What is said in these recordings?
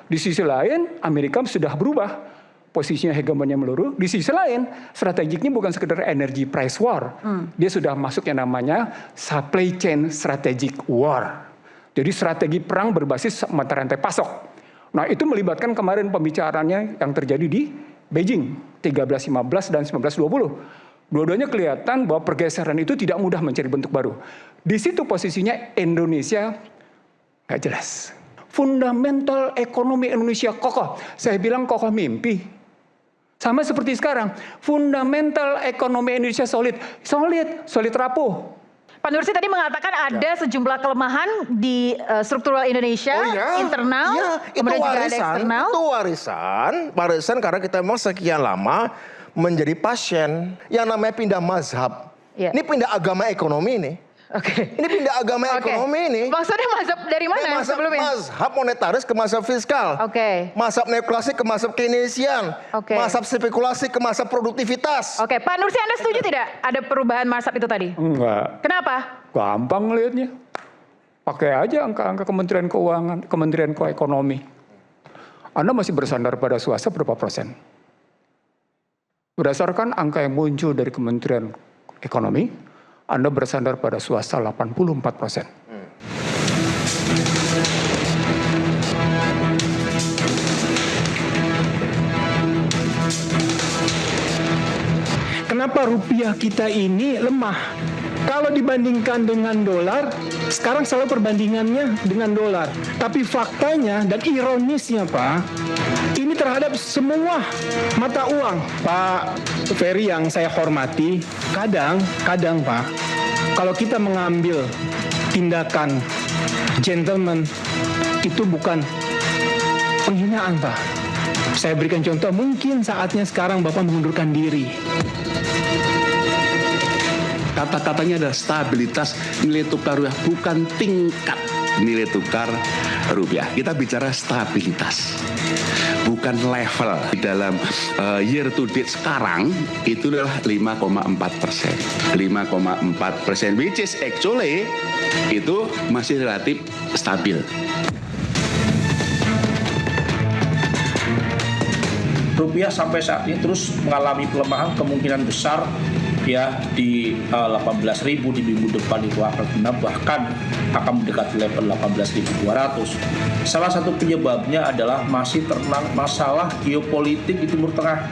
Di sisi lain, Amerika sudah berubah. Posisinya hegemonya meluru. Di sisi lain, strategiknya bukan sekedar energy price war. Dia sudah masuk yang namanya supply chain strategic war. Jadi strategi perang berbasis mata rantai pasok. Nah, itu melibatkan kemarin pembicaraannya yang terjadi di Beijing 13-15 dan 19-20. Dua-duanya kelihatan bahwa pergeseran itu tidak mudah mencari bentuk baru. Di situ posisinya Indonesia nggak jelas. Fundamental ekonomi Indonesia kokoh. Saya bilang kokoh mimpi. Sama seperti sekarang, fundamental ekonomi Indonesia solid rapuh. Pak Nursi tadi mengatakan ada sejumlah kelemahan di struktural Indonesia, internal, kemudian juga ada eksternal. Itu warisan karena kita memang sekian lama menjadi pasien yang namanya pindah mazhab. Ini pindah agama ekonomi nih. Ini pindah agama ekonomi ini. Maksudnya mazhab dari mana sebelumnya? Mazhab monetaris ke mazhab fiskal. Mazhab neoklasik ke mazhab Keynesian. Mazhab spekulasi ke mazhab produktivitas. Pak Nursi, Anda setuju tidak ada perubahan mazhab itu tadi? Enggak. Kenapa? Gampang lihatnya. Pakai aja angka-angka Kementerian Keuangan, Kementerian Ekonomi. Anda masih bersandar pada swasta berapa persen? Berdasarkan angka yang muncul dari Kementerian Ekonomi, Anda bersandar pada swasta 84%. Kenapa rupiah kita ini lemah? Kalau dibandingkan dengan dolar, sekarang selalu perbandingannya dengan dolar. Tapi faktanya dan ironisnya Pak, ini terhadap semua mata uang. Pak Ferry yang saya hormati, kadang Pak, kalau kita mengambil tindakan gentleman, itu bukan penghinaan Pak. Saya berikan contoh, mungkin saatnya sekarang Bapak mengundurkan diri. Kata-katanya adalah stabilitas nilai tukar rupiah, bukan tingkat nilai tukar rupiah. Kita bicara stabilitas, bukan level. Dalam year to date sekarang itu adalah 5,4%. 5,4%, which is actually itu masih relatif stabil. Rupiah sampai saat ini terus mengalami pelemahan, kemungkinan besar ya di 18.000 di minggu depan itu akan kena, bahkan akan mendekati level 18.200. Salah satu penyebabnya adalah masih terkenang masalah geopolitik di Timur Tengah.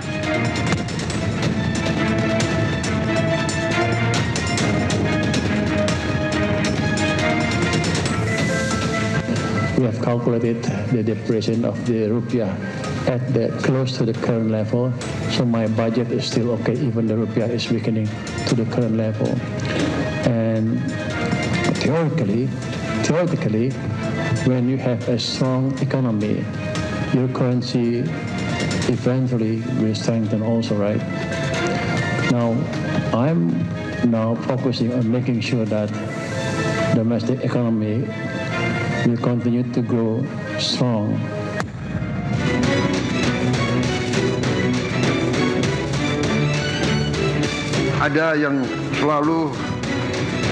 We have calculated the depreciation of the rupiah at the close to the current level, so my budget is still okay even the rupiah is weakening to the current level. And theoretically, when you have a strong economy, your currency eventually will strengthen also, right? Now, I'm focusing on making sure that domestic economy will continue to grow strong. Ada yang selalu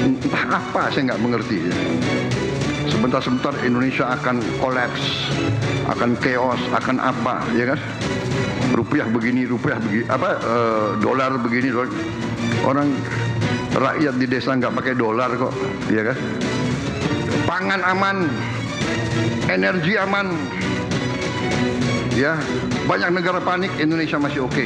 entah apa, saya nggak mengerti. Sebentar-sebentar Indonesia akan kolaps, akan chaos, akan apa, ya kan? Rupiah begini, dolar begini, dolar. Orang rakyat di desa nggak pakai dolar kok, ya kan? Pangan aman, energi aman, ya, banyak negara panik, Indonesia masih oke.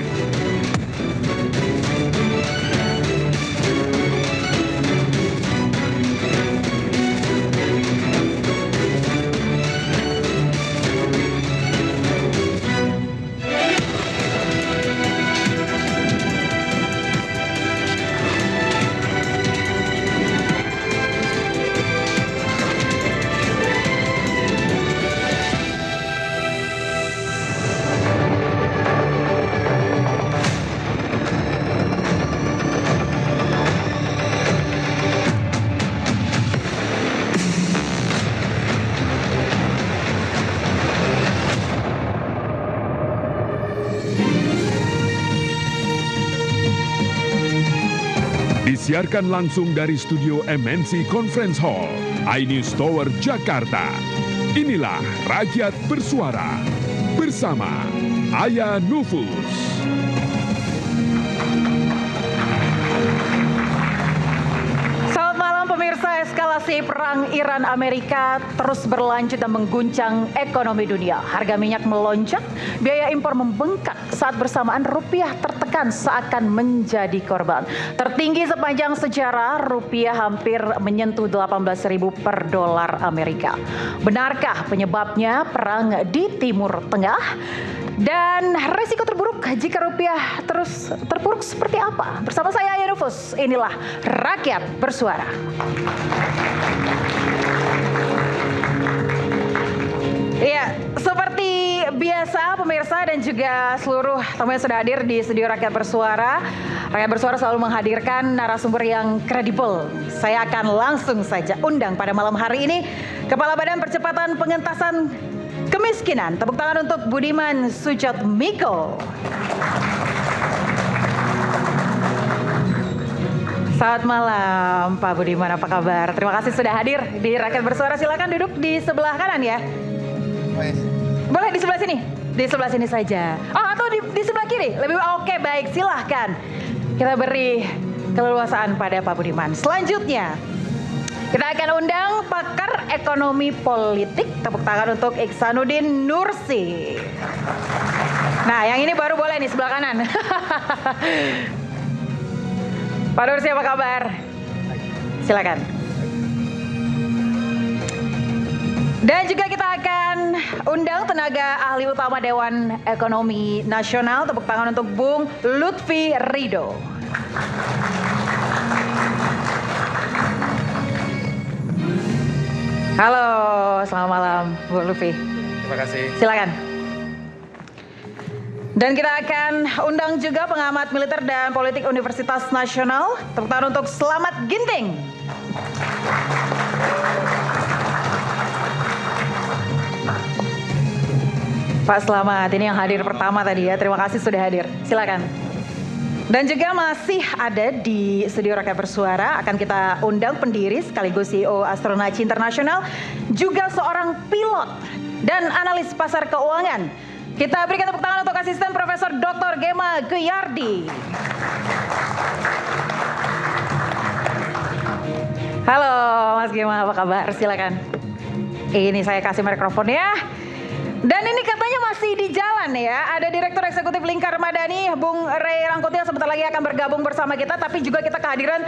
Disiarkan langsung dari studio MNC Conference Hall, iNews Tower, Jakarta. Inilah Rakyat Bersuara bersama Aya Nufus. Selamat malam pemirsa, eskalasi perang Iran-Amerika terus berlanjut dan mengguncang ekonomi dunia. Harga minyak melonjak, biaya impor membengkak saat bersamaan rupiah tertekan seakan menjadi korban. Tertinggi sepanjang sejarah, rupiah hampir menyentuh 18.000 per dolar Amerika. Benarkah penyebabnya perang di Timur Tengah? Dan resiko terburuk jika rupiah terus terpuruk seperti apa? Bersama saya Aya Nufus, inilah Rakyat Bersuara. Iya, seperti biasa pemirsa dan juga seluruh tamu yang sudah hadir di studio Rakyat Bersuara. Rakyat Bersuara selalu menghadirkan narasumber yang kredibel. Saya akan langsung saja undang pada malam hari ini Kepala Badan Percepatan Pengentasan Kemiskinan. Tepuk tangan untuk Budiman Sujatmiko. Selamat malam Pak Budiman, apa kabar? Terima kasih sudah hadir di Rakyat Bersuara. Silakan duduk di sebelah kanan ya. Boleh di sebelah sini? Di sebelah sini saja. Oh, atau di sebelah kiri? Lebih oke, baik, silahkan. Kita beri keleluasaan pada Pak Budiman. Selanjutnya kita akan undang pakar ekonomi politik. Tepuk tangan untuk Iksanuddin Nursi. Nah, yang ini baru boleh nih sebelah kanan. Pak Nursi, apa kabar? Silakan. Dan juga kita akan undang tenaga ahli utama Dewan Ekonomi Nasional. Tepuk tangan untuk Bung Lutfi Rido. Halo, selamat malam Bu Lutfi. Terima kasih. Silakan. Dan kita akan undang juga pengamat militer dan politik Universitas Nasional. Tepuk tangan untuk Slamet Ginting. Pak Slamet, ini yang hadir pertama tadi ya. Terima kasih sudah hadir. Silakan. Dan juga masih ada di studio Rakyat Bersuara, akan kita undang pendiri sekaligus CEO Astronaci Internasional, juga seorang pilot dan analis pasar keuangan. Kita berikan tepuk tangan untuk asisten Profesor Dr. Gema Guyardi. Halo Mas Gema, apa kabar? Silakan. Ini saya kasih mikrofon ya. Dan ini katanya masih di jalan ya. Ada Direktur Eksekutif Lingkar Madani, Bung Ray Rangkuti yang sebentar lagi akan bergabung bersama kita. Tapi juga kita kehadiran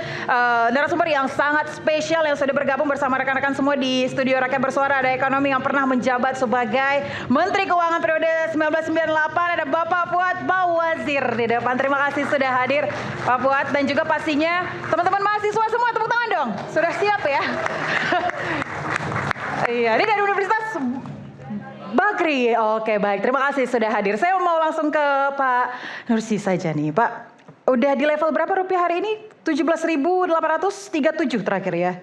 narasumber yang sangat spesial yang sudah bergabung bersama rekan-rekan semua di studio Rakyat Bersuara. Ada ekonomi yang pernah menjabat sebagai Menteri Keuangan periode 1998. Ada Bapak Fuad Bawazir di depan. Terima kasih sudah hadir Pak Fuad. Dan juga pastinya teman-teman mahasiswa semua, tepuk tangan dong. Sudah siap ya? Iya, ini dari Universitas Bakri. Oke, baik. Terima kasih sudah hadir. Saya mau langsung ke Pak Nursi saja nih. Pak, udah di level berapa rupiah hari ini? 17.837 terakhir ya?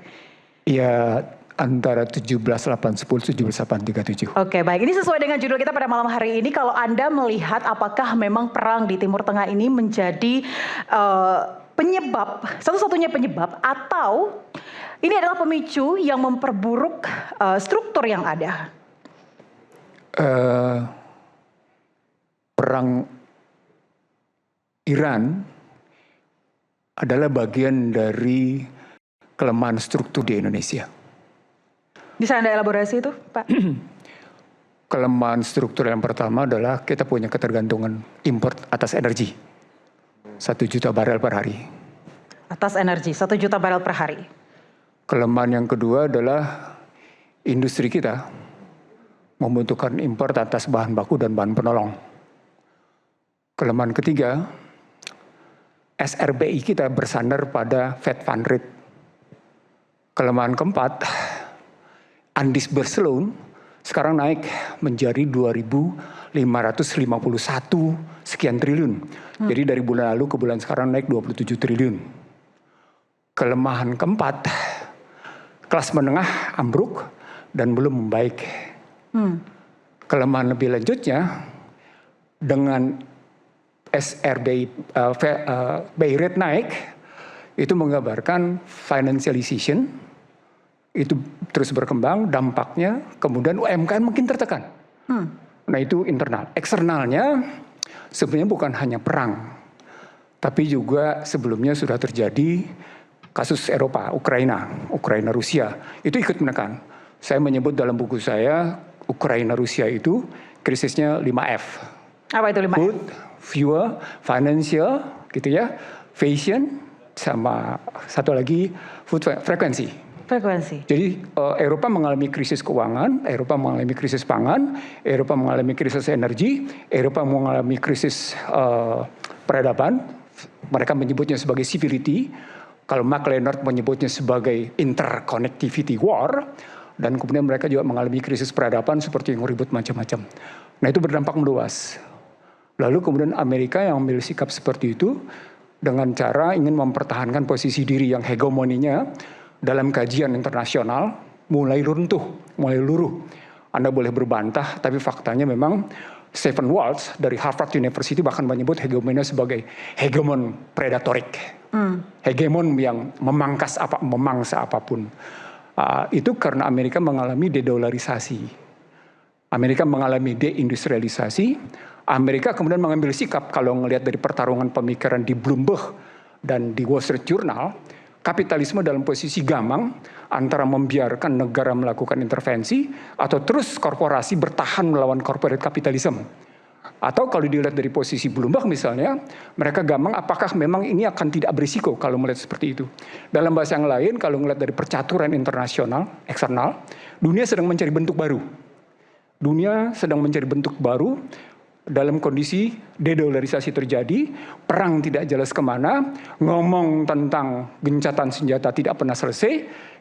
Iya, antara 17.810, 17.837. Oke, baik. Ini sesuai dengan judul kita pada malam hari ini. Kalau Anda melihat apakah memang perang di Timur Tengah ini menjadi penyebab, satu-satunya penyebab, atau ini adalah pemicu yang memperburuk struktur yang ada? Perang Iran adalah bagian dari kelemahan struktur di Indonesia. Bisa Anda elaborasi itu, Pak? Kelemahan struktur yang pertama adalah kita punya ketergantungan import atas energi. 1 juta barel per hari. Atas energi, 1 juta barel per hari. Kelemahan yang kedua adalah industri kita membutuhkan impor atas bahan baku dan bahan penolong. Kelemahan ketiga, SRBI kita bersandar pada Fed Fund Rate. Kelemahan keempat, undisbursed loan sekarang naik menjadi 2.551 sekian triliun. Jadi dari bulan lalu ke bulan sekarang naik 27 triliun. Kelemahan keempat, kelas menengah ambruk dan belum membaik. Kelemahan lebih lanjutnya, dengan SRBI BI rate naik, itu menggambarkan financialization itu terus berkembang, dampaknya kemudian UMKM makin tertekan. Nah itu internal. Eksternalnya sebenarnya bukan hanya perang, tapi juga sebelumnya sudah terjadi kasus Eropa, Ukraina Rusia, itu ikut menekan. Saya menyebut dalam buku saya, Ukraina Rusia itu krisisnya 5F. Apa itu 5F? Food, fuel, financial, gitu ya, fashion, sama satu lagi food frekuensi. Jadi Eropa mengalami krisis keuangan, Eropa mengalami krisis pangan, Eropa mengalami krisis energi, Eropa mengalami krisis peradaban. Mereka menyebutnya sebagai civility. Kalau Mark Leonard menyebutnya sebagai interconnectivity war. Dan kemudian mereka juga mengalami krisis peradaban seperti yang ribut macam-macam. Nah itu berdampak meluas. Lalu kemudian Amerika yang ambil sikap seperti itu dengan cara ingin mempertahankan posisi diri yang hegemoninya dalam kajian internasional mulai runtuh, mulai luruh. Anda boleh berbantah, tapi faktanya memang Stephen Walsh dari Harvard University bahkan menyebut hegemonnya sebagai hegemon predatorik. Hegemon yang memangsa apapun. Itu karena Amerika mengalami dedolarisasi. Amerika mengalami deindustrialisasi. Amerika kemudian mengambil sikap kalau melihat dari pertarungan pemikiran di Bloomberg dan di Wall Street Journal, kapitalisme dalam posisi gamang antara membiarkan negara melakukan intervensi atau terus korporasi bertahan melawan corporate capitalism. Atau kalau dilihat dari posisi Bloomberg misalnya, mereka gamang apakah memang ini akan tidak berisiko kalau melihat seperti itu. Dalam bahasa yang lain, kalau melihat dari percaturan internasional, eksternal, dunia sedang mencari bentuk baru. Dunia sedang mencari bentuk baru dalam kondisi dedolarisasi terjadi, perang tidak jelas kemana, ngomong tentang gencatan senjata tidak pernah selesai,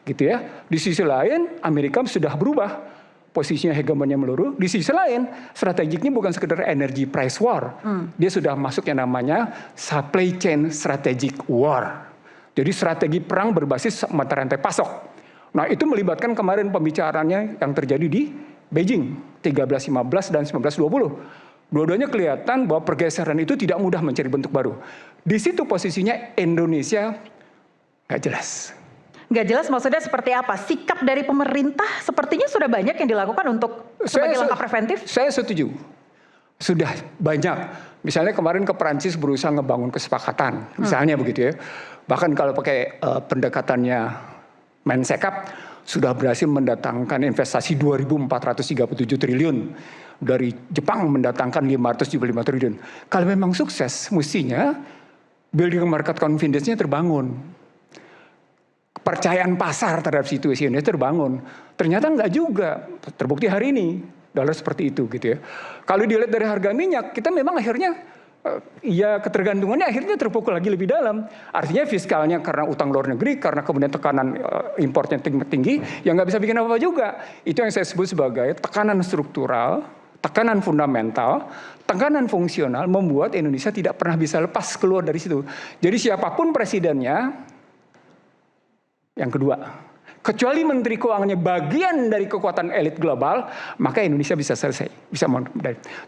gitu ya. Di sisi lain, Amerika sudah berubah, posisinya hegemonnya meluruh. Di sisi lain, strategiknya bukan sekedar energy price war, dia sudah masuk yang namanya supply chain strategic war. Jadi strategi perang berbasis mata rantai pasok. Nah itu melibatkan kemarin pembicaraannya yang terjadi di Beijing, 13-15 dan 19-20. Dua-duanya kelihatan bahwa pergeseran itu tidak mudah mencari bentuk baru. Di situ posisinya Indonesia nggak jelas. Nggak jelas maksudnya seperti apa? Sikap dari pemerintah sepertinya sudah banyak yang dilakukan untuk sebagai langkah preventif? Saya setuju. Sudah banyak. Misalnya kemarin ke Perancis berusaha ngebangun kesepakatan. Misalnya begitu ya. Bahkan kalau pakai pendekatannya Mensekap, sudah berhasil mendatangkan investasi 2.437 triliun. Dari Jepang mendatangkan 575 triliun. Kalau memang sukses, mestinya building market confidence-nya terbangun. Kepercayaan pasar terhadap situasi ini terbangun. Ternyata enggak juga. Terbukti hari ini. Dolar seperti itu gitu ya. Kalau dilihat dari harga minyak, kita memang akhirnya ya ketergantungannya akhirnya terpukul lagi lebih dalam. Artinya fiskalnya karena utang luar negeri, karena kemudian tekanan importnya tinggi, ya nggak bisa bikin apa-apa juga. Itu yang saya sebut sebagai tekanan struktural, tekanan fundamental, tekanan fungsional membuat Indonesia tidak pernah bisa lepas keluar dari situ. Jadi siapapun presidennya, yang kedua, kecuali Menteri Keuangannya bagian dari kekuatan elit global, maka Indonesia bisa selesai.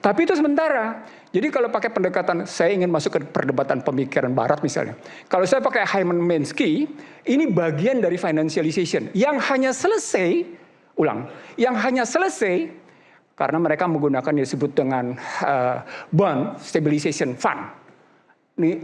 Tapi itu sementara. Jadi kalau pakai pendekatan, saya ingin masuk ke perdebatan pemikiran barat misalnya. Kalau saya pakai Hyman Minsky, ini bagian dari financialization. Yang hanya selesai, yang hanya selesai, karena mereka menggunakan yang disebut dengan bond stabilization fund. Ini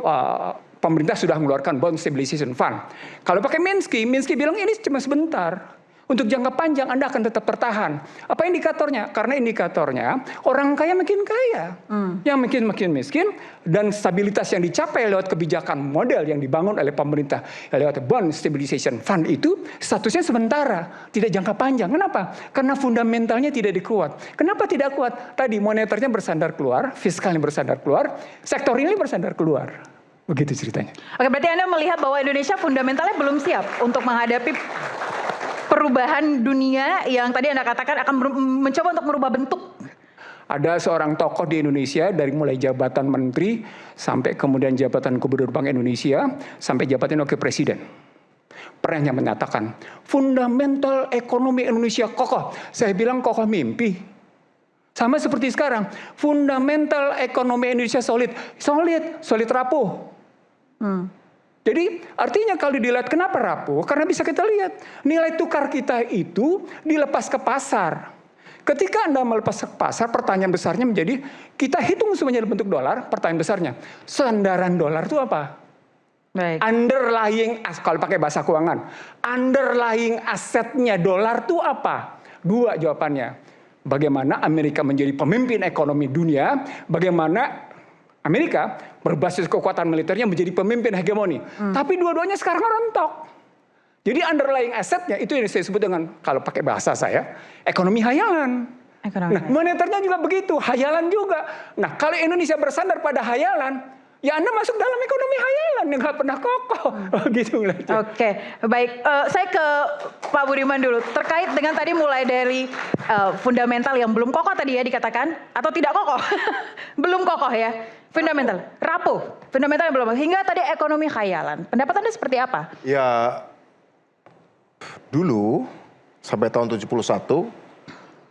pemerintah sudah mengeluarkan bond stabilization fund. Kalau pakai Minsky bilang ini cuma sebentar. Untuk jangka panjang Anda akan tetap bertahan. Apa indikatornya? Karena indikatornya orang kaya makin kaya. Yang makin miskin. Dan stabilitas yang dicapai lewat kebijakan model yang dibangun oleh pemerintah. Lewat bond stabilization fund itu statusnya sementara. Tidak jangka panjang. Kenapa? Karena fundamentalnya tidak dikuat. Kenapa tidak kuat? Tadi moneternya bersandar keluar. Fiskalnya bersandar keluar. Sektor ini bersandar keluar. Begitu ceritanya. Oke, berarti Anda melihat bahwa Indonesia fundamentalnya belum siap untuk menghadapi perubahan dunia yang tadi Anda katakan akan mencoba untuk merubah bentuk. Ada seorang tokoh di Indonesia dari mulai jabatan menteri sampai kemudian jabatan Gubernur Bank Indonesia sampai jabatan wakil presiden. Pernah menyatakan fundamental ekonomi Indonesia kokoh. Saya bilang kokoh mimpi. Sama seperti sekarang, fundamental ekonomi Indonesia solid rapuh. Jadi artinya kalau dilihat kenapa rapuh? Karena bisa kita lihat nilai tukar kita itu dilepas ke pasar. Ketika Anda melepas ke pasar, pertanyaan besarnya menjadi kita hitung semuanya dalam bentuk dolar. Pertanyaan besarnya, sandaran dolar itu apa? Baik. Underlying, kalau pakai bahasa keuangan, underlying asetnya dolar itu apa? Dua jawabannya. Bagaimana Amerika menjadi pemimpin ekonomi dunia, bagaimana Amerika berbasis kekuatan militernya menjadi pemimpin hegemoni. Tapi dua-duanya sekarang rontok. Jadi underlying asetnya itu yang saya sebut dengan, kalau pakai bahasa saya, ekonomi hayalan. Nah, moneternya juga begitu, hayalan juga. Nah, kalau Indonesia bersandar pada hayalan, ya Anda masuk dalam ekonomi hayalan yang nggak pernah kokoh. Gitu. Oke, baik. Saya ke Pak Budiman dulu. Terkait dengan tadi mulai dari fundamental yang belum kokoh tadi ya dikatakan, atau tidak kokoh, belum kokoh ya. Fundamental, rapuh. Fundamental yang belum, hingga tadi ekonomi khayalan. Pendapat Anda seperti apa? Ya, dulu sampai tahun 71,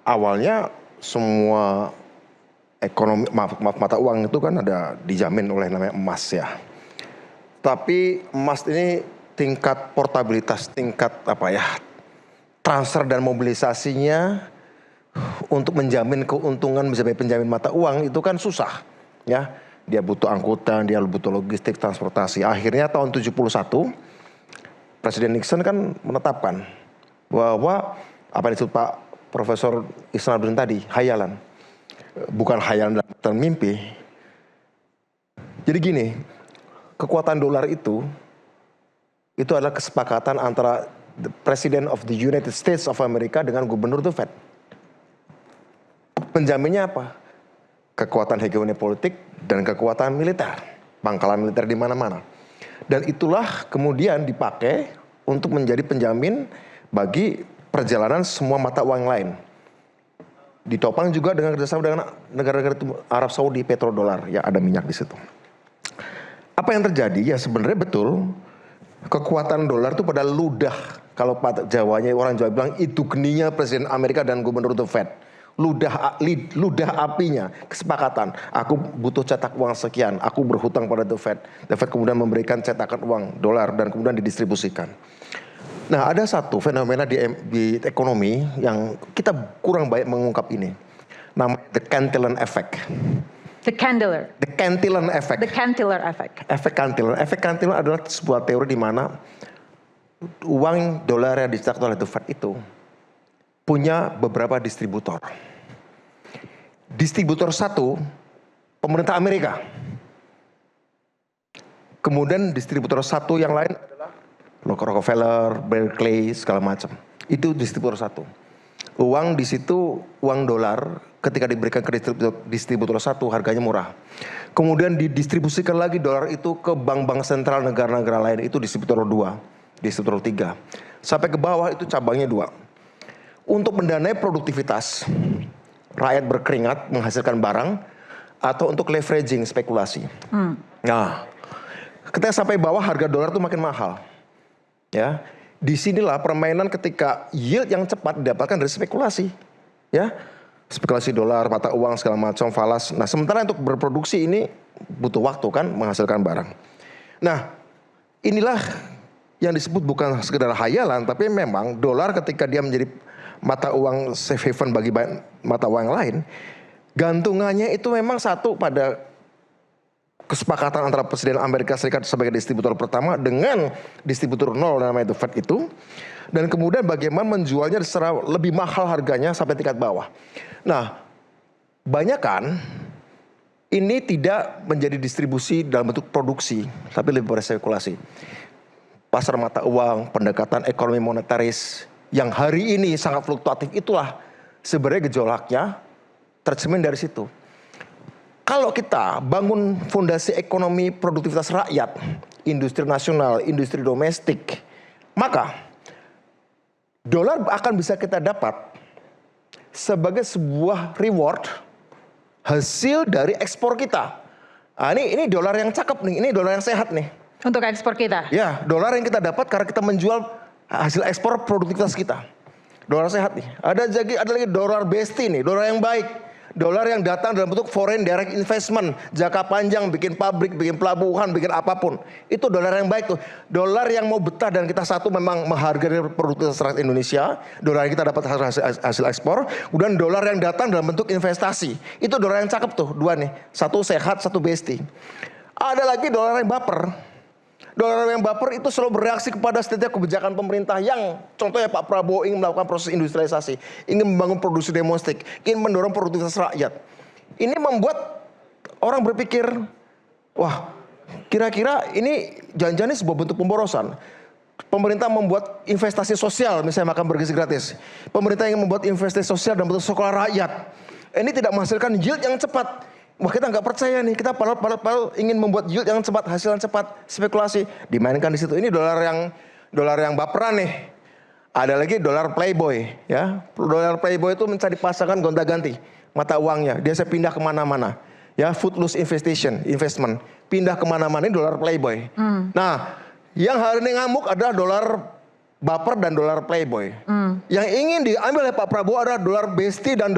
awalnya semua ekonomi, maaf, mata uang itu kan ada dijamin oleh namanya emas ya. Tapi emas ini tingkat portabilitas, tingkat transfer dan mobilisasinya untuk menjamin keuntungan sebagai penjamin mata uang itu kan susah ya. Dia butuh angkutan, dia butuh logistik, transportasi. Akhirnya tahun 71 Presiden Nixon kan menetapkan bahwa apa yang disebut Pak Profesor Isnaduddin tadi, hayalan. Bukan hayalan dalam mimpi. Jadi gini, kekuatan dolar itu adalah kesepakatan antara the President of the United States of America dengan Gubernur The Fed. Penjaminnya apa? Kekuatan hegemoni politik dan kekuatan militer, pangkalan militer di mana-mana. Dan itulah kemudian dipakai untuk menjadi penjamin bagi perjalanan semua mata uang lain. Ditopang juga dengan kerjasama dengan negara-negara Arab Saudi, petrodolar, ya ada minyak di situ. Apa yang terjadi? Ya sebenarnya betul, kekuatan dolar itu pada ludah. Kalau Jawanya, orang Jawa bilang itu geninya Presiden Amerika dan Gubernur The Fed. Ludah apinya, kesepakatan. Aku butuh cetak uang sekian, aku berhutang pada The Fed. The Fed kemudian memberikan cetakan uang dolar dan kemudian didistribusikan. Nah, ada satu fenomena di ekonomi yang kita kurang baik mengungkap ini. Namanya the Cantillon Effect. The Cantillon Effect. The Cantillon Effect. Efek Cantillon. Efek Cantillon adalah sebuah teori di mana uang dolar yang dicetak oleh The Fed itu punya beberapa distributor. Distributor satu, pemerintah Amerika. Kemudian distributor satu yang lain adalah Rockefeller, Berkeley, segala macam. Itu distributor satu. Uang di situ, uang dolar ketika diberikan ke distributor satu harganya murah. Kemudian didistribusikan lagi dolar itu ke bank-bank sentral negara-negara lain, itu distributor 2, distributor 3. Sampai ke bawah itu cabangnya 2. Untuk mendanai produktivitas, rakyat berkeringat menghasilkan barang, atau untuk leveraging, spekulasi. Nah, ketika sampai bawah harga dolar itu makin mahal. Ya, disinilah permainan ketika yield yang cepat didapatkan dari spekulasi. Ya, spekulasi dolar, mata uang segala macam, falas. Nah, sementara untuk berproduksi ini butuh waktu kan, menghasilkan barang. Nah, inilah yang disebut bukan sekedar hayalan, tapi memang dolar ketika dia menjadi mata uang safe haven bagi mata uang yang lain, gantungannya itu memang satu pada kesepakatan antara Presiden Amerika Serikat sebagai distributor pertama dengan distributor nol namanya The Fed itu, dan kemudian bagaimana menjualnya secara lebih mahal harganya sampai tingkat bawah. Nah, banyak kan ini tidak menjadi distribusi dalam bentuk produksi, tapi lebih pada spekulasi. Pasar mata uang, pendekatan ekonomi monetaris, yang hari ini sangat fluktuatif, itulah sebenarnya gejolaknya tercermin dari situ. Kalau kita bangun fondasi ekonomi produktivitas rakyat, industri nasional, industri domestik, maka dolar akan bisa kita dapat sebagai sebuah reward hasil dari ekspor kita. Nah, ini dolar yang cakep nih, ini dolar yang sehat nih. Untuk ekspor kita? Ya, dolar yang kita dapat karena kita menjual hasil ekspor produktivitas kita. Dolar sehat nih. Ada lagi dolar besti nih, dolar yang baik. Dolar yang datang dalam bentuk foreign direct investment, jangka panjang, bikin pabrik, bikin pelabuhan, bikin apapun. Itu dolar yang baik tuh. Dolar yang mau betah dan kita satu memang menghargai produktivitas rakyat Indonesia. Dolar yang kita dapat hasil ekspor. Kemudian dolar yang datang dalam bentuk investasi. Itu dolar yang cakep tuh, dua nih. Satu sehat, satu besti. Ada lagi dolar yang baper. Dolar yang baper itu selalu bereaksi kepada setiap kebijakan pemerintah yang contohnya Pak Prabowo ingin melakukan proses industrialisasi, ingin membangun produksi domestik, ingin mendorong produktivitas rakyat. Ini membuat orang berpikir, wah kira-kira ini jangan-jangan sebuah bentuk pemborosan. Pemerintah membuat investasi sosial, misalnya makan bergizi gratis. Pemerintah ingin membuat investasi sosial dalam bentuk sekolah rakyat. Ini tidak menghasilkan yield yang cepat. Wah kita nggak percaya nih, kita padahal ingin membuat yield yang cepat, hasil yang cepat, spekulasi dimainkan di situ. Ini dolar yang baperan nih. Ada lagi dolar playboy, ya. Dolar playboy itu mencari pasangan gonta-ganti mata uangnya. Dia saya pindah kemana-mana, ya. Footloose investment, pindah kemana-mana. Ini dolar playboy. Nah, yang hari ini ngamuk adalah dolar baper dan dolar playboy. Yang ingin diambil oleh Pak Prabowo adalah dolar besti dan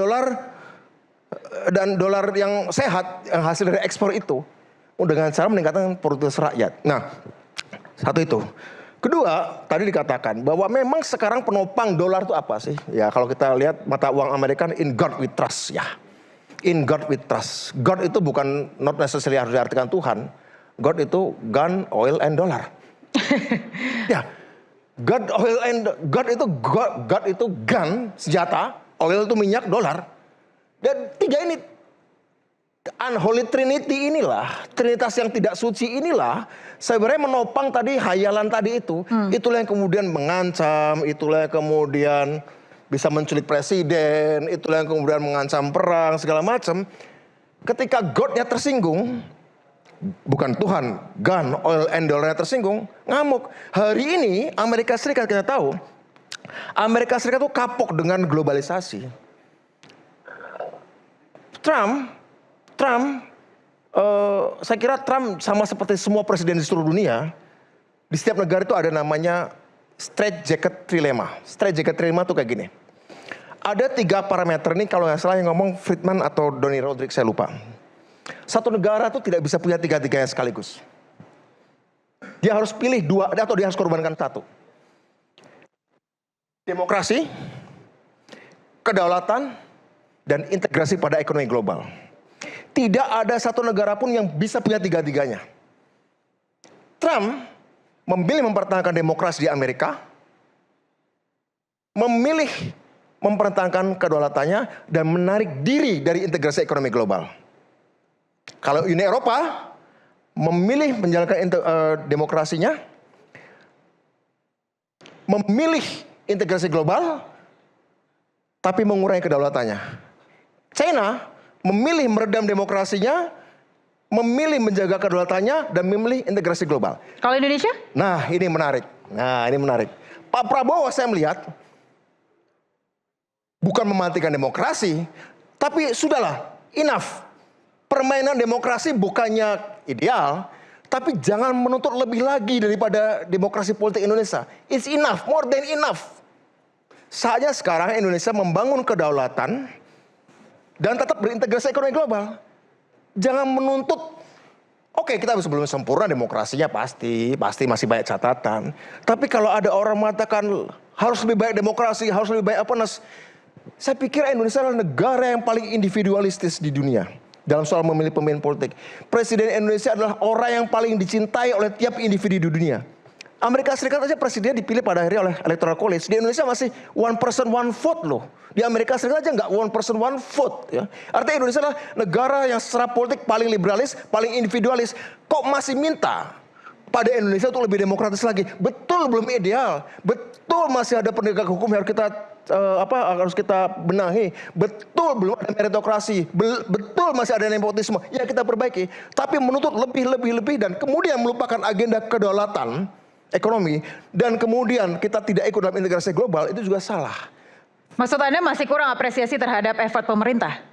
dolar yang sehat, yang hasil dari ekspor itu dengan cara meningkatkan produktivitas rakyat. Nah, satu itu. Kedua, tadi dikatakan bahwa memang sekarang penopang dolar itu apa sih? Ya, kalau kita lihat mata uang Amerika, in God we trust, ya. In God we trust. God itu bukan not necessarily harus diartikan Tuhan. God itu gun, oil, and dollar. Ya, God itu gun, senjata, oil itu minyak, dolar. Dan tiga ini, unholy trinity inilah, trinitas yang tidak suci inilah, sebenarnya menopang tadi hayalan tadi itu. Itulah yang kemudian mengancam, itulah yang kemudian bisa menculik presiden, itulah yang kemudian mengancam perang, segala macam. Ketika God-nya tersinggung, bukan Tuhan, gun, oil, and dollar-nya tersinggung, ngamuk. Hari ini Amerika Serikat kita tahu, Amerika Serikat itu kapok dengan globalisasi. Saya kira Trump sama seperti semua presiden di seluruh dunia, di setiap negara itu ada namanya straight jacket trilemma. Straight jacket trilemma itu kayak gini. Ada 3 parameter ini, kalau nggak salah yang ngomong Friedman atau Donny Rodriguez, saya lupa. Satu negara itu tidak bisa punya tiga-tiganya sekaligus. Dia harus pilih 2 atau dia harus korbankan 1. Demokrasi, kedaulatan, dan integrasi pada ekonomi global. Tidak ada satu negara pun yang bisa punya tiga-tiganya. Trump memilih mempertahankan demokrasi di Amerika, memilih mempertahankan kedaulatannya, dan menarik diri dari integrasi ekonomi global. Kalau Uni Eropa memilih menjalankan demokrasinya, memilih integrasi global, tapi mengurangi kedaulatannya. China memilih meredam demokrasinya, memilih menjaga kedaulatannya, dan memilih integrasi global. Kalau Indonesia? Nah, ini menarik. Pak Prabowo saya melihat bukan mematikan demokrasi, tapi sudahlah, enough. Permainan demokrasi bukannya ideal, tapi jangan menuntut lebih lagi daripada demokrasi politik Indonesia. It's enough, more than enough. Saatnya sekarang Indonesia membangun kedaulatan dan tetap berintegrasi ekonomi global. Jangan menuntut, oke, kita belum sempurna demokrasinya, pasti masih banyak catatan. Tapi kalau ada orang mengatakan harus lebih baik demokrasi, harus lebih baik openness, saya pikir Indonesia adalah negara yang paling individualistis di dunia dalam soal memilih pemimpin politik. Presiden Indonesia adalah orang yang paling dicintai oleh tiap individu di dunia. Amerika Serikat aja presidennya dipilih pada akhirnya oleh Electoral College. Di Indonesia masih one person one vote loh. Di Amerika Serikat aja nggak one person one vote. Ya. Artinya Indonesia adalah negara yang secara politik paling liberalis, paling individualis. Kok masih minta pada Indonesia untuk lebih demokratis lagi? Betul belum ideal. Betul masih ada penegak hukum yang harus kita benahi. Betul belum ada meritokrasi. Betul masih ada nepotisme. Ya kita perbaiki. Tapi menuntut lebih dan kemudian melupakan agenda kedaulatan ekonomi, dan kemudian kita tidak ikut dalam integrasi global, itu juga salah. Maksud Anda masih kurang apresiasi terhadap effort pemerintah?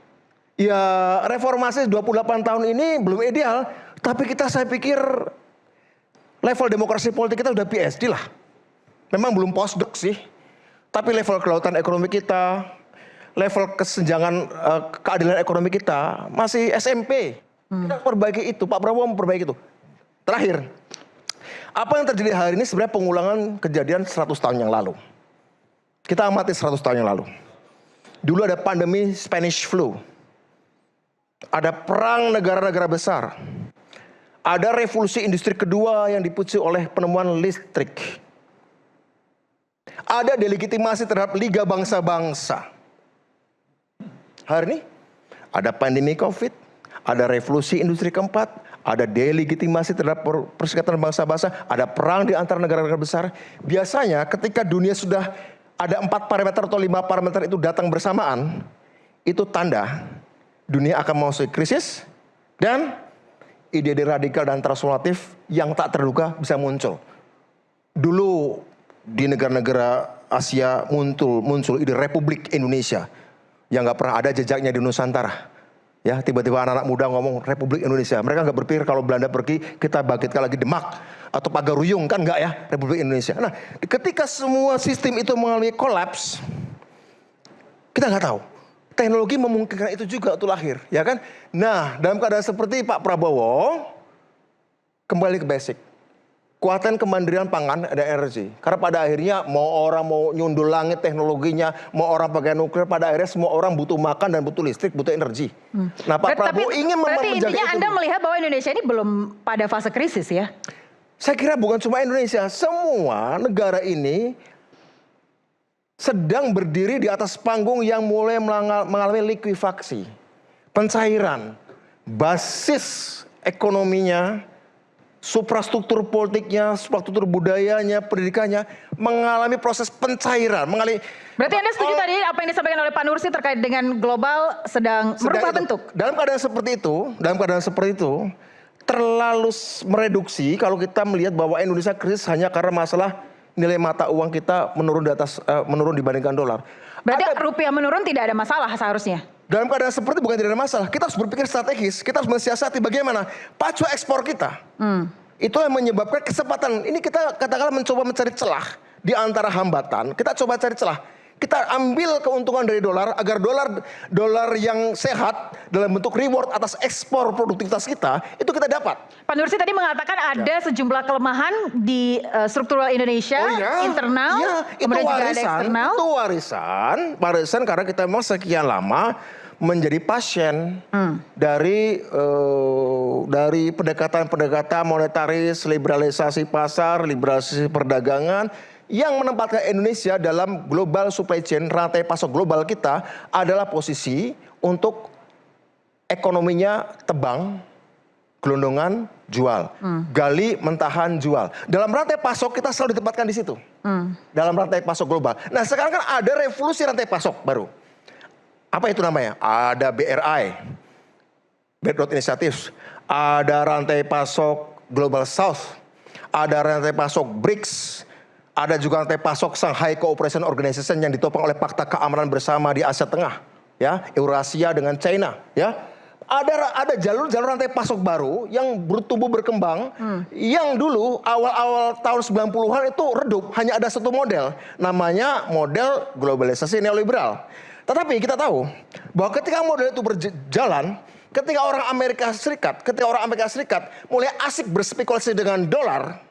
Ya, reformasi 28 tahun ini belum ideal, tapi saya pikir level demokrasi politik kita udah PhD lah. Memang belum postdoc sih, tapi level kelautan ekonomi kita, level kesenjangan keadilan ekonomi kita masih SMP. Kita perbaiki itu, Pak Prabowo memperbaiki itu. Terakhir, apa yang terjadi hari ini sebenarnya pengulangan kejadian 100 tahun yang lalu. Kita amati 100 tahun yang lalu. Dulu ada pandemi Spanish flu. Ada perang negara-negara besar. Ada revolusi industri kedua yang dipicu oleh penemuan listrik. Ada delegitimasi terhadap Liga Bangsa-Bangsa. Hari ini ada pandemi COVID, ada revolusi industri keempat, ada delegitimasi terhadap Perserikatan Bangsa-Bangsa, ada perang di antara negara-negara besar. Biasanya ketika dunia sudah ada 4 parameter atau 5 parameter itu datang bersamaan, itu tanda dunia akan memasuki krisis dan ide-ide radikal dan transformatif yang tak terduga bisa muncul. Dulu di negara-negara Asia muncul ide Republik Indonesia yang nggak pernah ada jejaknya di Nusantara. Ya, tiba-tiba anak-anak muda ngomong Republik Indonesia. Mereka nggak berpikir kalau Belanda pergi kita bangkitkan lagi Demak atau Pagaruyung, kan nggak ya, Republik Indonesia. Nah, ketika semua sistem itu mengalami kolaps, kita nggak tahu. Teknologi memungkinkan itu juga untuk lahir, ya kan? Nah, dalam keadaan seperti Pak Prabowo, kembali ke basic. Kuatan kemandirian pangan dan energi. Karena pada akhirnya mau orang mau nyundul langit teknologinya, mau orang pakai nuklir, pada akhirnya semua orang butuh makan dan butuh listrik, butuh energi. Nah, Pak Prabowo ingin menjaga itu. Intinya Anda melihat bahwa Indonesia ini belum pada fase krisis ya? Saya kira bukan cuma Indonesia, semua negara ini sedang berdiri di atas panggung yang mulai mengalami likuifaksi. Pencairan, basis ekonominya, suprastruktur politiknya, suprastruktur budayanya, pendidikannya mengalami proses pencairan. Berarti Anda setuju tadi apa yang disampaikan oleh Pak Nursi terkait dengan global sedang merubah bentuk? Dalam keadaan seperti itu, terlalu mereduksi kalau kita melihat bahwa Indonesia krisis hanya karena masalah nilai mata uang kita menurun dibandingkan dolar. Berarti rupiah menurun tidak ada masalah seharusnya? Dalam keadaan seperti bukan tidak ada masalah. Kita harus berpikir strategis. Kita harus mensiasati bagaimana pacu ekspor kita. Itu yang menyebabkan kesempatan. Ini kita katakanlah mencoba mencari celah di antara hambatan. Kita coba cari celah. Kita ambil keuntungan dari dolar agar dolar yang sehat dalam bentuk reward atas ekspor produktivitas kita itu kita dapat. Pak Nursi tadi mengatakan ada sejumlah kelemahan di struktural Indonesia, internal, kemudian juga ada eksternal. Itu warisan karena kita memang sekian lama menjadi pasien dari pendekatan monetaris, liberalisasi pasar, liberalisasi perdagangan yang menempatkan Indonesia dalam global supply chain, rantai pasok global kita adalah posisi untuk ekonominya tebang, gelondongan, jual, gali, mentahan, jual. Dalam rantai pasok kita selalu ditempatkan di situ, dalam rantai pasok global. Nah sekarang kan ada revolusi rantai pasok baru. Apa itu namanya? Ada BRI, Belt Road Initiative, ada rantai pasok Global South, ada rantai pasok BRICS, ada juga rantai pasok Shanghai Cooperation Organization yang ditopang oleh Pakta Keamanan Bersama di Asia Tengah, ya, Eurasia dengan China, ya. Ada jalur-jalur rantai pasok baru yang bertumbuh berkembang, yang dulu awal-awal tahun 90-an itu redup, hanya ada satu model, namanya model globalisasi neoliberal. Tetapi kita tahu bahwa ketika model itu berjalan, ketika orang Amerika Serikat mulai asik berspekulasi dengan dolar,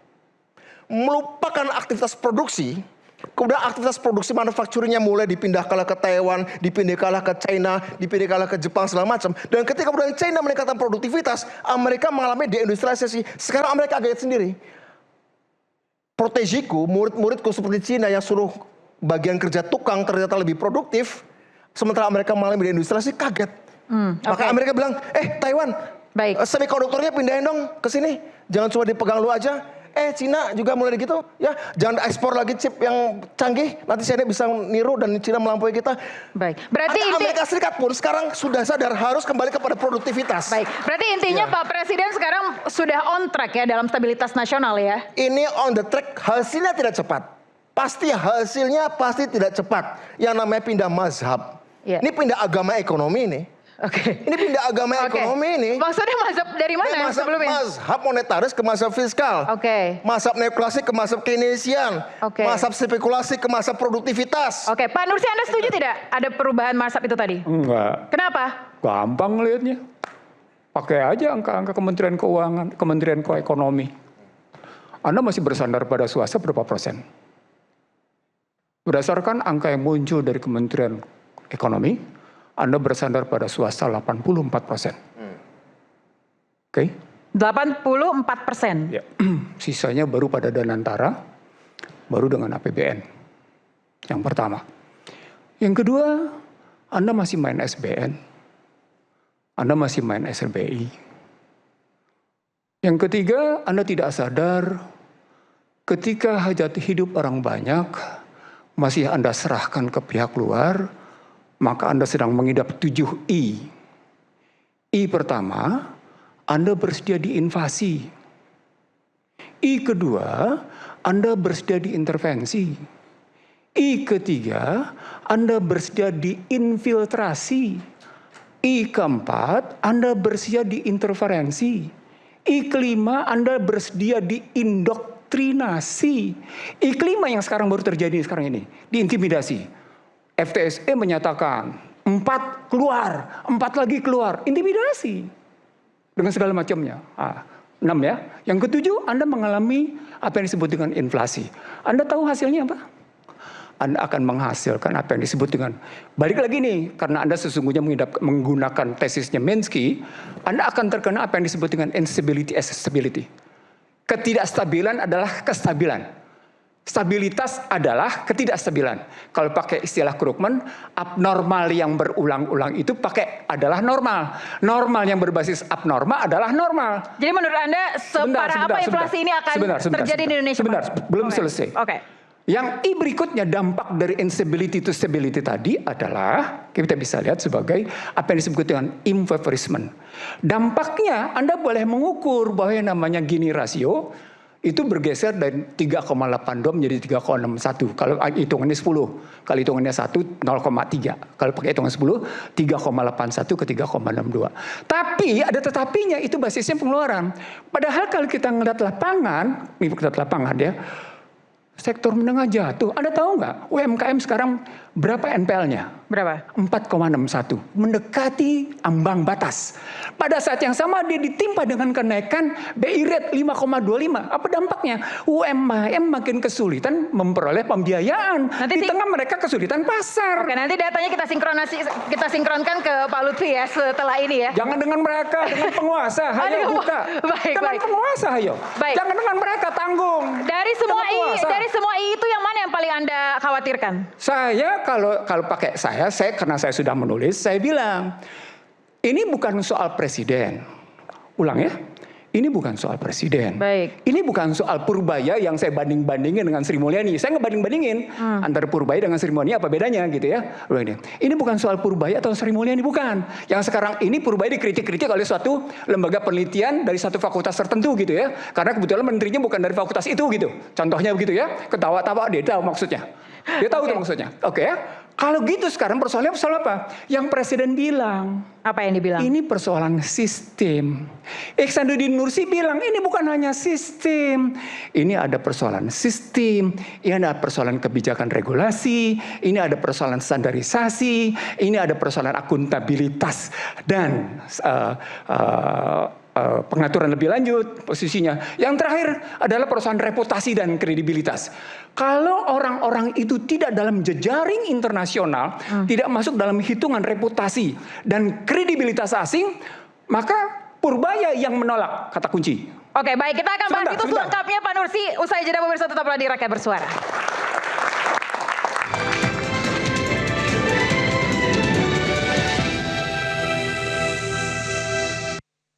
melupakan aktivitas produksi, kemudian aktivitas produksi manufacturingnya mulai dipindahkanlah ke Taiwan, dipindahkanlah ke China, dipindahkanlah ke Jepang segala macam. Dan ketika kemudian China meningkatkan produktivitas, Amerika mengalami deindustrialisasi. Sekarang Amerika kaget sendiri. Protegiku, murid-muridku seperti China yang suruh bagian kerja tukang ternyata lebih produktif, sementara Amerika mengalami deindustrialisasi, kaget. Maka Amerika bilang, Taiwan, semikonduktornya pindahin dong ke sini, jangan cuma dipegang lu aja. Cina juga mulai gitu, ya, jangan ekspor lagi chip yang canggih, nanti China bisa niru dan Cina melampaui kita. Baik, berarti Amerika Serikat pun sekarang sudah sadar harus kembali kepada produktivitas. Baik, berarti intinya Pak Presiden sekarang sudah on track ya dalam stabilitas nasional ya? Ini on the track, hasilnya tidak cepat. Hasilnya pasti tidak cepat. Yang namanya pindah mazhab. Ini pindah agama ekonomi nih. Oke. Ini pindah agama Oke. ekonomi ini. Maksudnya mazhab dari mana Mazhab sebelumnya? mazhab monetaris ke mazhab fiskal. Oke. Mazhab neoklasik ke mazhab Keynesian. Oke. Mazhab spekulasi ke mazhab produktivitas. Oke, Pak Nursi, Anda setuju tidak ada perubahan mazhab itu tadi? Enggak. Kenapa? Gampang lihatnya. Pakai aja angka-angka Kementerian Keuangan, Kementerian Ekonomi. Anda masih bersandar pada swasta berapa persen? Berdasarkan angka yang muncul dari Kementerian Ekonomi, Anda bersandar pada swasta 84%. Oke? 84%. Ya. Sisanya baru pada Danantara, baru dengan APBN. Yang pertama. Yang kedua, Anda masih main SBN. Anda masih main SRBI. Yang ketiga, Anda tidak sadar ketika hajat hidup orang banyak, masih Anda serahkan ke pihak luar, maka Anda sedang mengidap 7 I. I pertama, Anda bersedia diinvasi. I kedua, Anda bersedia diintervensi. I ketiga, Anda bersedia diinfiltrasi. I keempat, Anda bersedia diinterferensi. I kelima, Anda bersedia diindoktrinasi. I kelima yang sekarang baru terjadi sekarang ini, diintimidasi. FTSE menyatakan 4 keluar, 4 lagi keluar, intimidasi dengan segala macamnya. 6 ya. Yang ketujuh, Anda mengalami apa yang disebut dengan inflasi. Anda tahu hasilnya apa? Anda akan menghasilkan apa yang disebut dengan, balik lagi nih, karena Anda sesungguhnya menggunakan tesisnya Minsky, Anda akan terkena apa yang disebut dengan instability as stability. Ketidakstabilan adalah kestabilan. Stabilitas adalah ketidakstabilan. Kalau pakai istilah Krugman, abnormal yang berulang-ulang itu pakai adalah normal. Normal yang berbasis abnormal adalah normal. Jadi menurut Anda separah apa inflasi ini akan terjadi di Indonesia? Sebentar, belum selesai. Oke. Yang I berikutnya, dampak dari instability to stability tadi adalah, kita bisa lihat sebagai apa yang disebut dengan imfavorisme. Dampaknya Anda boleh mengukur bahwa yang namanya Gini rasio itu bergeser dari 3,82 menjadi 3,61. Kalau hitungannya 10, kalau hitungannya 1, 0,3. Kalau pakai hitungan 10, 3,81 ke 3,62. Tapi ada tetapinya, itu basisnya pengeluaran. Padahal kalau kita ngeliat lapangan, ini kita lihat lapangan ya, sektor menengah jatuh. Anda tahu nggak UMKM sekarang berapa NPL-nya? Berapa? 4,61. Mendekati ambang batas. Pada saat yang sama dia ditimpa dengan kenaikan BI rate 5,25. Apa dampaknya? UMKM makin kesulitan memperoleh pembiayaan. Di tengah mereka kesulitan pasar. Oke, nanti datanya kita sinkronkan ke Pak Lutfi ya setelah ini ya. Jangan dengan mereka, dengan penguasa. Ayo buka. Baik, dengan baik. penguasa, ayo. Baik. Jangan dengan mereka, tanggung. Dari semua I itu yang mana yang paling Anda khawatirkan? Saya kalau pakai saya karena saya sudah menulis, saya bilang ini bukan soal presiden. Ulang ya. Ini bukan soal presiden. Baik. Ini bukan soal Purbaya yang saya banding-bandingin dengan Sri Mulyani. Saya ngebanding-bandingin antara Purbaya dengan Sri Mulyani apa bedanya gitu ya. Ini bukan soal Purbaya atau Sri Mulyani, bukan. Yang sekarang ini Purbaya dikritik-kritik oleh suatu lembaga penelitian dari satu fakultas tertentu gitu ya. Karena kebetulan menterinya bukan dari fakultas itu gitu. Contohnya begitu ya. Ketawa-tawa dia tahu maksudnya. Dia tahu itu maksudnya. Oke ya. Kalau gitu sekarang persoalannya persoalan apa? Yang presiden bilang. Apa yang dibilang? Ini persoalan sistem. Ihsanuddin Nursi bilang ini bukan hanya sistem. Ini ada persoalan sistem. Ini ada persoalan kebijakan regulasi. Ini ada persoalan standarisasi. Ini ada persoalan akuntabilitas dan pengaturan lebih lanjut posisinya. Yang terakhir adalah persoalan reputasi dan kredibilitas. Kalau orang-orang itu tidak dalam jejaring internasional, tidak masuk dalam hitungan reputasi dan kredibilitas asing, maka Purbaya yang menolak, kata kunci. Oke, baik, kita akan bahas itu selengkapnya Pak Nursi. Usai jeda pemirsa, tetaplah di Rakyat Bersuara.